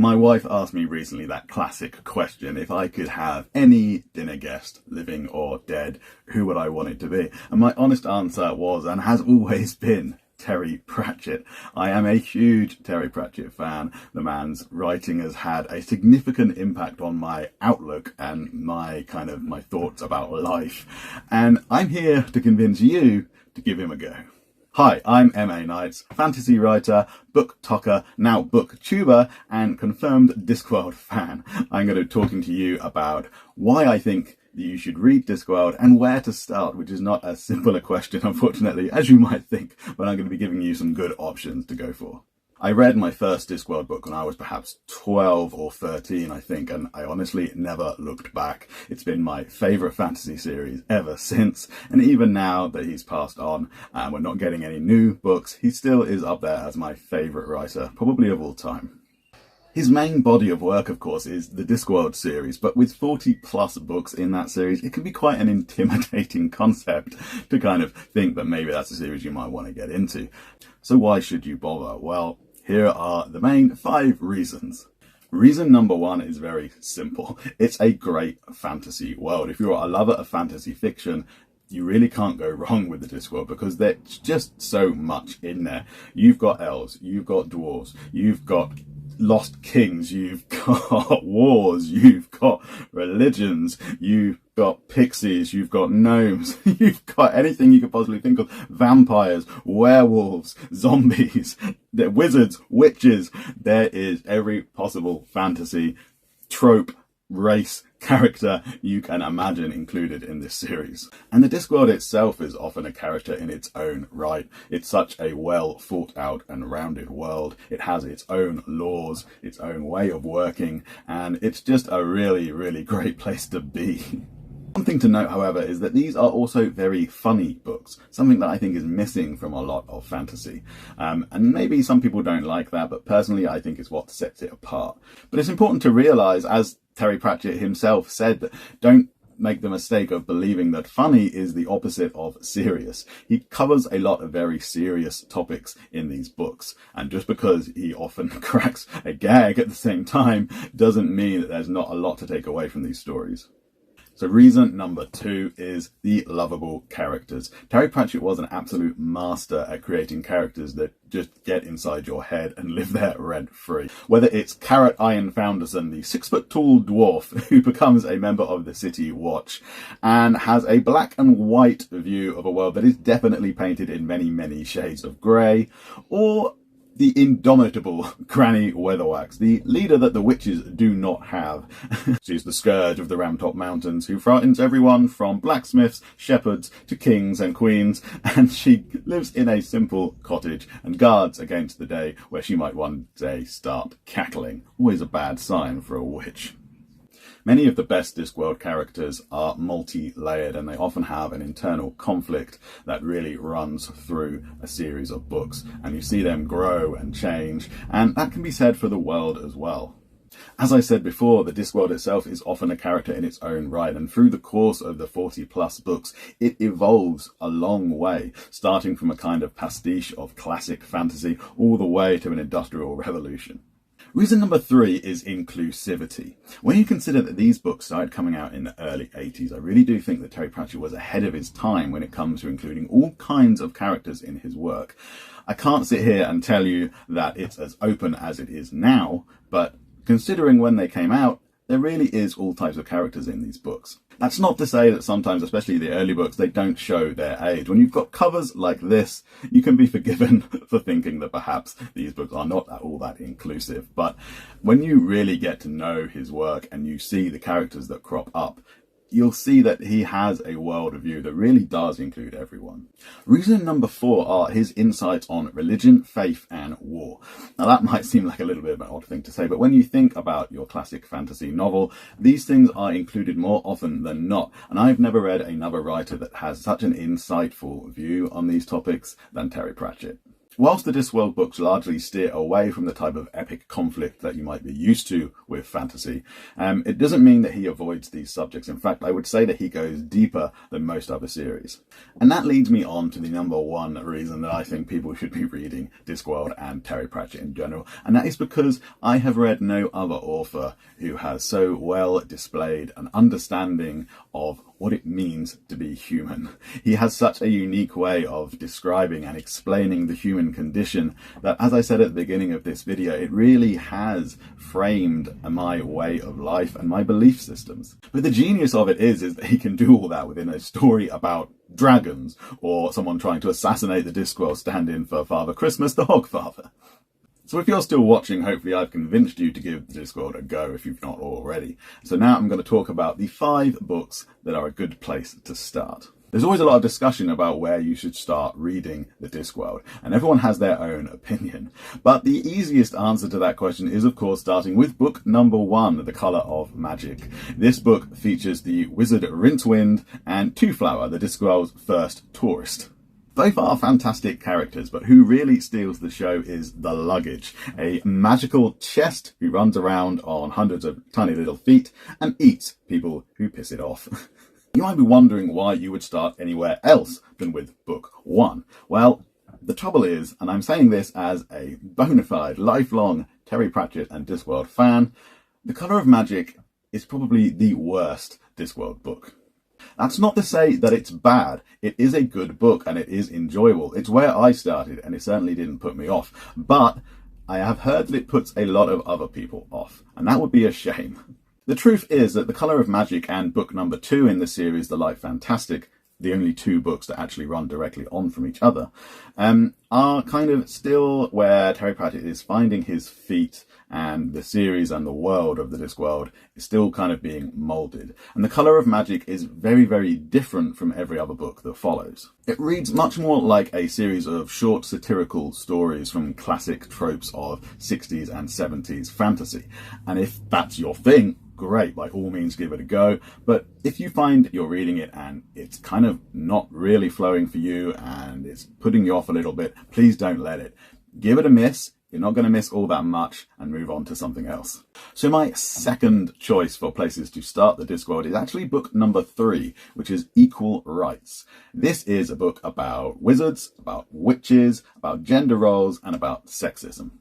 My wife asked me recently that classic question: if I could have any dinner guest, living or dead, who would I want it to be? And my honest answer was, and has always been, Terry Pratchett. I am a huge Terry Pratchett fan. The man's writing has had a significant impact on my outlook and my thoughts about life. And I'm here to convince you to give him a go. Hi, I'm M.A. Knights, fantasy writer, book talker, now booktuber, and confirmed Discworld fan. I'm going to be talking to you about why I think that you should read Discworld and where to start, which is not as simple a question, unfortunately, as you might think, but I'm going to be giving you some good options to go for. I read my first Discworld book when I was perhaps 12 or 13, I think, and I honestly never looked back. It's been my favourite fantasy series ever since, and even now that he's passed on and we're not getting any new books, he still is up there as my favourite writer, probably of all time. His main body of work, of course, is the Discworld series, but with 40 plus books in that series, it can be quite an intimidating concept to kind of think that maybe that's a series you might want to get into. So why should you bother? Well, here are the main 5 reasons. Reason number 1 is very simple. It's a great fantasy world. If you're a lover of fantasy fiction, you really can't go wrong with the Discworld because there's just so much in there. You've got elves, you've got dwarves, you've got lost kings, you've got wars, you've got religions, you've got pixies, you've got gnomes, you've got anything you could possibly think of. Vampires, werewolves, zombies, wizards, witches. There is every possible fantasy trope, race, character you can imagine included in this series. And the Discworld itself is often a character in its own right. It's such a well thought out and rounded world. It has its own laws, its own way of working, and it's just a really, really great place to be. One thing to note, however, is that these are also very funny books, something that I think is missing from a lot of fantasy. And maybe some people don't like that, but personally I think it's what sets it apart. But it's important to realise, as Terry Pratchett himself said, that don't make the mistake of believing that funny is the opposite of serious. He covers a lot of very serious topics in these books, and just because he often cracks a gag at the same time doesn't mean that there's not a lot to take away from these stories. So reason number 2 is the lovable characters. Terry Pratchett was an absolute master at creating characters that just get inside your head and live there rent-free. Whether it's Carrot Iron Founderson, the 6-foot-tall dwarf who becomes a member of the City Watch and has a black and white view of a world that is definitely painted in many, many shades of grey, or the indomitable Granny Weatherwax, the leader that the witches do not have. She's the scourge of the Ramtop Mountains who frightens everyone from blacksmiths, shepherds to kings and queens, and she lives in a simple cottage and guards against the day where she might one day start cackling. Always a bad sign for a witch. Many of the best Discworld characters are multi-layered, and they often have an internal conflict that really runs through a series of books, and you see them grow and change, and that can be said for the world as well. As I said before, the Discworld itself is often a character in its own right, and through the course of the 40 plus books, it evolves a long way, starting from a kind of pastiche of classic fantasy all the way to an industrial revolution. Reason number 3 is inclusivity. When you consider that these books started coming out in the early 80s, I really do think that Terry Pratchett was ahead of his time when it comes to including all kinds of characters in his work. I can't sit here and tell you that it's as open as it is now, but considering when they came out, there really is all types of characters in these books. That's not to say that sometimes, especially the early books, they don't show their age. When you've got covers like this, you can be forgiven for thinking that perhaps these books are not all that inclusive. But when you really get to know his work and you see the characters that crop up, you'll see that he has a worldview that really does include everyone. Reason number 4 are his insights on religion, faith, and war. Now that might seem like a little bit of an odd thing to say, but when you think about your classic fantasy novel, these things are included more often than not. And I've never read another writer that has such an insightful view on these topics than Terry Pratchett. Whilst the Discworld books largely steer away from the type of epic conflict that you might be used to with fantasy, it doesn't mean that he avoids these subjects. In fact, I would say that he goes deeper than most other series. And that leads me on to the number one reason that I think people should be reading Discworld and Terry Pratchett in general, and that is because I have read no other author who has so well displayed an understanding of what it means to be human. He has such a unique way of describing and explaining the human condition that, as I said at the beginning of this video, it really has framed my way of life and my belief systems. But the genius of it is that he can do all that within a story about dragons or someone trying to assassinate the Discworld stand-in for Father Christmas, the Hogfather. So if you're still watching, hopefully I've convinced you to give the Discworld a go if you've not already. So now I'm going to talk about the 5 books that are a good place to start. There's always a lot of discussion about where you should start reading the Discworld, and everyone has their own opinion. But the easiest answer to that question is, of course, starting with book number 1, The Colour of Magic. This book features the wizard Rincewind and Twoflower, the Discworld's first tourist. Both are fantastic characters, but who really steals the show is the luggage, a magical chest who runs around on hundreds of tiny little feet and eats people who piss it off. You might be wondering why you would start anywhere else than with book 1. Well, the trouble is, and I'm saying this as a bona fide, lifelong Terry Pratchett and Discworld fan, The Colour of Magic is probably the worst Discworld book. That's not to say that it's bad. It is a good book and it is enjoyable. It's where I started and it certainly didn't put me off. But I have heard that it puts a lot of other people off, and that would be a shame. The truth is that The Colour of Magic and book number 2 in the series, The Light Fantastic, the only 2 books that actually run directly on from each other, are kind of still where Terry Pratchett is finding his feet, and the series and the world of the Discworld is still kind of being moulded. And The Colour of Magic is very, very different from every other book that follows. It reads much more like a series of short satirical stories from classic tropes of 60s and 70s fantasy. And if that's your thing, great, by all means give it a go. But if you find you're reading it and it's kind of not really flowing for you and it's putting you off a little bit, please don't let it. Give it a miss. You're not going to miss all that much, and move on to something else. So my second choice for places to start the Discworld is actually book number 3, which is Equal Rights. This is a book about wizards, about witches, about gender roles, and about sexism.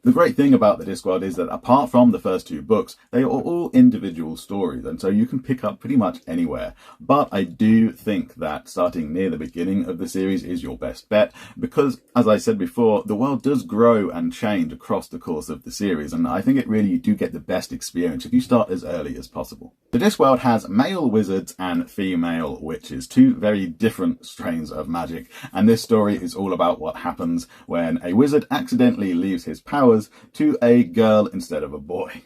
The great thing about the Discworld is that apart from the first 2 books, they are all individual stories, and so you can pick up pretty much anywhere. But I do think that starting near the beginning of the series is your best bet, because, as I said before, the world does grow and change across the course of the series, and I think you do get the best experience if you start as early as possible. The Discworld has male wizards and female witches, 2 very different strains of magic, and this story is all about what happens when a wizard accidentally leaves his powers to a girl instead of a boy.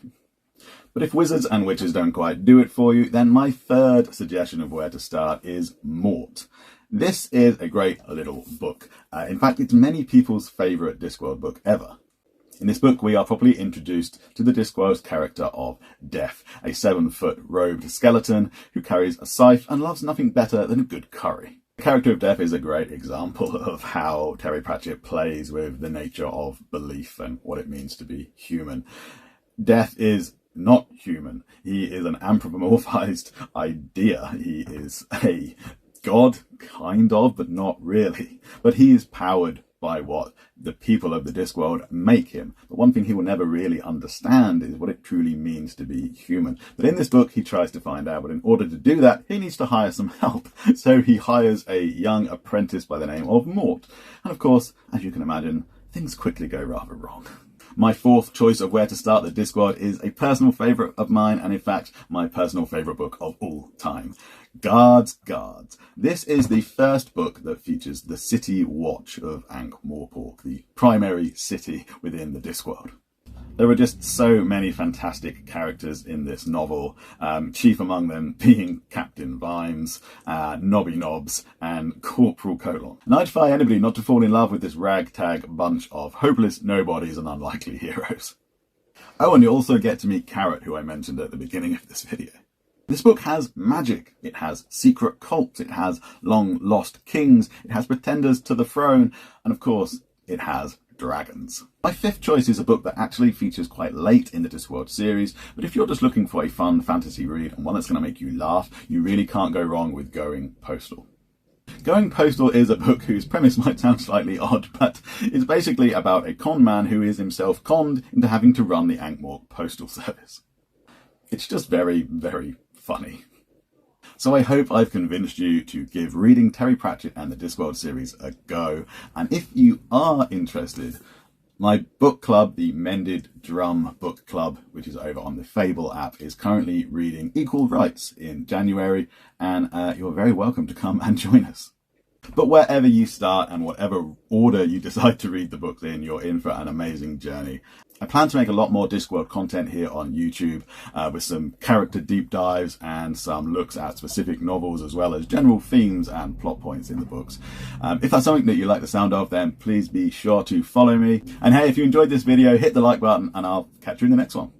But if wizards and witches don't quite do it for you, then my third suggestion of where to start is Mort. This is a great little book. In fact, it's many people's favourite Discworld book ever. In this book, we are properly introduced to the Discworld's character of Death, a 7-foot robed skeleton who carries a scythe and loves nothing better than a good curry. The character of Death is a great example of how Terry Pratchett plays with the nature of belief and what it means to be human. Death is not human. He is an anthropomorphized idea. He is a god, kind of, but not really. But he is powered by what the people of the Discworld make him. But one thing he will never really understand is what it truly means to be human. But in this book, he tries to find out, but in order to do that, he needs to hire some help. So he hires a young apprentice by the name of Mort. And of course, as you can imagine, things quickly go rather wrong. My fourth choice of where to start the Discworld is a personal favourite of mine, and in fact, my personal favourite book of all time. Guards. This is the first book that features the City Watch of Ankh-Morpork, the primary city within the Discworld. There are just so many fantastic characters in this novel, chief among them being Captain Vimes, Nobby Nobbs, and Corporal Colon. And I defy anybody not to fall in love with this ragtag bunch of hopeless nobodies and unlikely heroes. Oh, and you also get to meet Carrot, who I mentioned at the beginning of this video. This book has magic, it has secret cults, it has long-lost kings, it has pretenders to the throne, and of course, it has dragons. My fifth choice is a book that actually features quite late in the Discworld series, but if you're just looking for a fun fantasy read and one that's going to make you laugh, you really can't go wrong with Going Postal. Going Postal is a book whose premise might sound slightly odd, but it's basically about a con man who is himself conned into having to run the Ankh-Morpork postal service. It's just very, very funny. So I hope I've convinced you to give reading Terry Pratchett and the Discworld series a go. And if you are interested, my book club, the Mended Drum Book Club, which is over on the Fable app, is currently reading Equal Rights in January, and you're very welcome to come and join us. But wherever you start and whatever order you decide to read the books in, you're in for an amazing journey. I plan to make a lot more Discworld content here on YouTube with some character deep dives and some looks at specific novels as well as general themes and plot points in the books. If that's something that you like the sound of, then please be sure to follow me. And hey, if you enjoyed this video, hit the like button and I'll catch you in the next one.